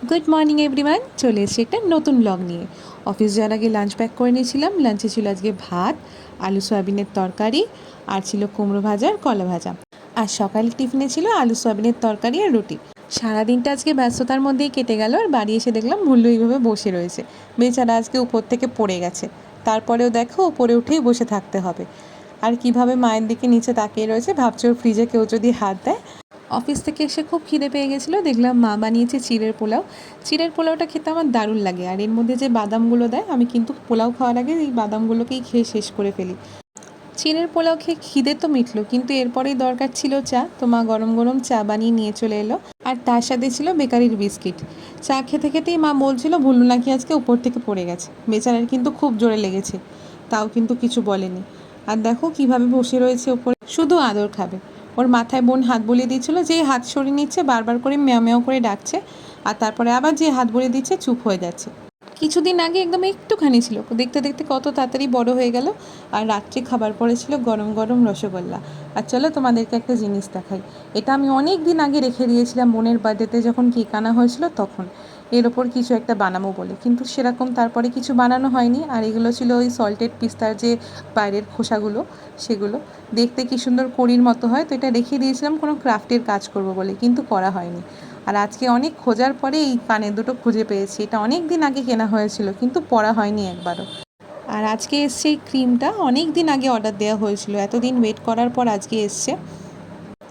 Good morning everyone, চলে এসেছি একটা নতুন ব্লগ নিয়ে। অফিস যাওয়ার আগে লাঞ্চ প্যাক করে নিয়েছিলাম। লাঞ্চে ছিল আজকে ভাত, আলু সয়াবিনের তরকারি, আর ছিল কুমড়ো ভাজা আর কলা ভাজা। আর সকালে টিফিনে ছিল আলু সয়াবিনের তরকারি আর রুটি। সারাদিনটা আজকে ব্যস্ততার মধ্যেই কেটে গেল। আর বাড়ি এসে দেখলাম ভুল্লু এইভাবে বসে রয়েছে। বেচারা আজকে উপর থেকে পড়ে গেছে, তারপরেও দেখো উপরে উঠেই বসে থাকতে হবে। আর কিভাবে মায়ের দিকে নিচে তাকিয়ে রয়েছে, ভাবছে ওর ফ্রিজে কেউ যদি হাত দেয়। অফিস থেকে এসে খুব খিদে পেয়ে গেছিলো, দেখলাম মা বানিয়েছে চিড়ের পোলাও। চিড়ের পোলাওটা খেতে আমার দারুণ লাগে। আর এর মধ্যে যে বাদামগুলো দেয়, আমি কিন্তু পোলাও খাওয়ার আগে এই বাদামগুলোকেই খেয়ে শেষ করে ফেলি। চিড়ের পোলাও খেয়ে খিদে তো মিটলো, কিন্তু এরপরেই দরকার ছিল চা। তো মা গরম গরম চা বানিয়ে নিয়ে চলে এলো। আর তার সাথে ছিল বেকারির বিস্কিট। চা খেতে খেতেই মা বলছিল ভুল্লু নাকি আজকে উপর থেকে পড়ে গেছে। বেচারার কিন্তু খুব জোরে লেগেছে, তাও কিন্তু কিছু বলেনি। আর দেখো কিভাবে বসে রয়েছে ওপরে, শুধু আদর খাবে। ওর মাথায় বোন হাত বুলিয়ে দিচ্ছিল, যেই হাত সরিয়ে নিচ্ছে বারবার করে ম্যাও ম্যাও করে ডাকছে। আর তারপরে আবার যে হাত বুলিয়ে দিচ্ছে চুপ হয়ে যাচ্ছে। কিছুদিন আগে একদম একটুখানি ছিল, দেখতে দেখতে কত তাড়াতাড়ি বড় হয়ে গেল। আর রাত্রে খাবার পরে ছিল গরম গরম রসগোল্লা। আর চলো তোমাদেরকে একটা জিনিস দেখাই। এটা আমি অনেক দিন আগে রেখে দিয়েছিলাম বোনের বার্থডেতে, যখন কেক আনা হয়েছিল তখন। এর ওপর কিছু একটা বানাবো বলে, কিন্তু সেরকম তারপরে কিছু বানানো হয়নি। আর এগুলো ছিল ওই সল্টেড পিস্তার যে বাইরের খোসাগুলো, সেগুলো দেখতে কি সুন্দর কড়ির মতো হয়। তো এটা রেখে দিয়েছিলাম কোনো ক্রাফটের কাজ করব বলে, কিন্তু করা হয়নি। আর আজকে অনেক খোঁজার পরে এই কানের দুটো খুঁজে পেয়েছি। এটা অনেক দিন আগে কেনা হয়েছিল, কিন্তু পরা হয়নি একবারও। আর আজকে এসছে এই ক্রিমটা, অনেক দিন আগে অর্ডার দেওয়া হয়েছিল, এতদিন ওয়েট করার পর আজকে এসছে।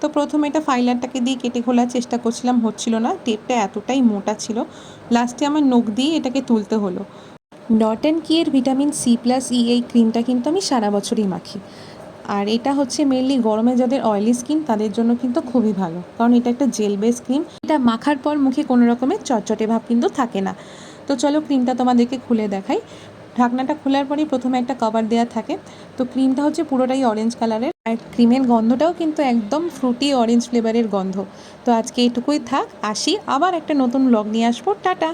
তো প্রথমে এটা ফাইলারটাকে দিয়ে কেটে খোলার চেষ্টা করছিলাম, হচ্ছিল না, টেপটা এতটাই মোটা ছিল। লাস্টে আমার নখ দিয়ে এটাকে তুলতে হলো। ডট অ্যান্ড কি এর ভিটামিন সি+ই এই ক্রিমটা কিন্তু আমি সারা বছরই মাখি। আর এটা হচ্ছে মেনলি গরমে যাদের অয়েলি স্কিন তাদের জন্য কিন্তু খুবই ভালো, কারণ এটা একটা জেল বেস ক্রিম। এটা মাখার পর মুখে কোনো রকমের চটচটে ভাব কিন্তু থাকে না। তো চলো ক্রিমটা তোমাদেরকে খুলে দেখাই। ঢাকনাটা খোলার পরেই প্রথমে একটা কভার দেওয়া থাকে। তো ক্রিমটা হচ্ছে পুরোটাই অরেঞ্জ কালারের, আর ক্রিমের গন্ধটাও কিন্তু একদম ফ্রুটি অরেঞ্জ ফ্লেভারের গন্ধ। তো আজকে এটুকুই থাক, আসি, আবার একটা নতুন ব্লগ নিয়ে আসবো। টাটা।